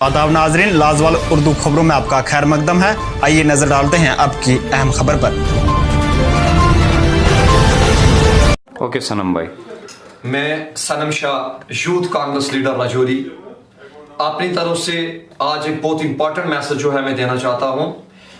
आदाब नाजरीन, लाजवाल उर्दू खबरों में आपका खैर मकदम है। आइए नजर डालते हैं अब की अहम खबर पर। ओके सनम भाई। मैं सनम शाह यूथ कांग्रेस लीडर राजौरी अपनी तरफ से आज एक बहुत इंपॉर्टेंट मैसेज जो है मैं देना चाहता हूं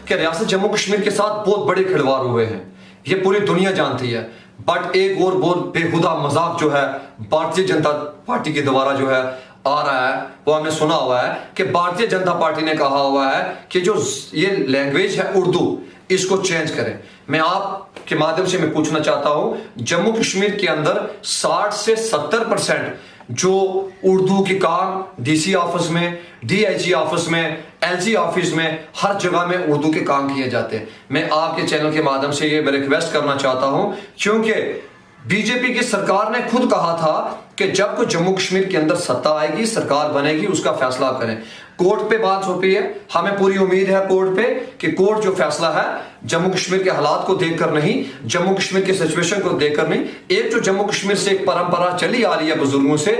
कि रियासत जम्मू कश्मीर के साथ बहुत बड़े खिलवाड़ हुए हैं, ये पूरी दुनिया जानती है। बट एक और बहुत बेहुदा मजाक जो है भारतीय जनता पार्टी के द्वारा जो है आ रहा है, वो हमने सुना हुआ है कि भारतीय जनता पार्टी ने कहा हुआ है कि जो ये लैंग्वेज है उर्दू, इसको चेंज करें। मैं आपके माध्यम से मैं पूछना चाहता हूं, जम्मू कश्मीर के अंदर 60 से 70% जो उर्दू के काम डीसी ऑफिस में, डीआईजी ऑफिस में, एलजी ऑफिस में, हर जगह में उर्दू के काम किए जाते हैं। मैं आपके चैनल के माध्यम से ये रिक्वेस्ट करना चाहता हूं, क्योंकि बीजेपी की सरकार ने खुद कहा था कि जब को जम्मू कश्मीर के अंदर सत्ता आएगी, सरकार बनेगी, उसका फैसला करें। कोर्ट पे बात हो रही है, हमें पूरी उम्मीद है कोर्ट पे कि कोर्ट जो फैसला है जम्मू कश्मीर के हालात को देखकर नहीं, जम्मू कश्मीर की सिचुएशन को देखकर नहीं, एक जो जम्मू कश्मीर से एक परंपरा चली आ रही है बुजुर्गों से,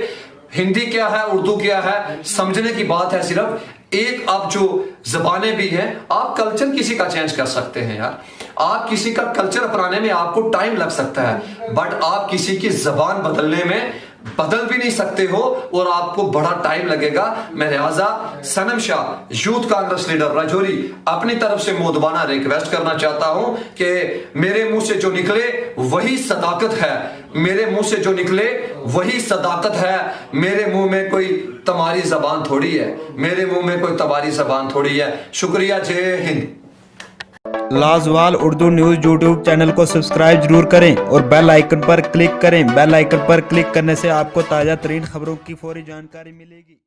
हिंदी क्या है उर्दू क्या है समझने की बात है सिर्फ एक। अब जो जबानें भी हैं, आप कल्चर किसी का चेंज कर सकते हैं यार, आप किसी का कल्चर अपनाने में आपको टाइम लग सकता है, बट आप किसी की जबान बदलने में बदल भी नहीं सकते हो और आपको बड़ा टाइम लगेगा। मैं लिहाजा सनम शाह यूथ कांग्रेस लीडर राजौरी अपनी तरफ से मोदबाना रिक्वेस्ट करना चाहता हूं कि मेरे मुंह से जो निकले वही सदाकत है, मेरे मुंह से जो निकले वही सदाकत है। मेरे मुंह में कोई तुम्हारी जबान थोड़ी है, मेरे मुंह में कोई तुम्हारी जबान थोड़ी है। शुक्रिया, जय Hind. Lajawal Urdu news YouTube channel को सब्सक्राइब जरूर करें और बेल आइकन पर क्लिक करें। बेल आइकन पर क्लिक करने से आपको ताज़ा तरीन खबरों की फौरी जानकारी मिलेगी।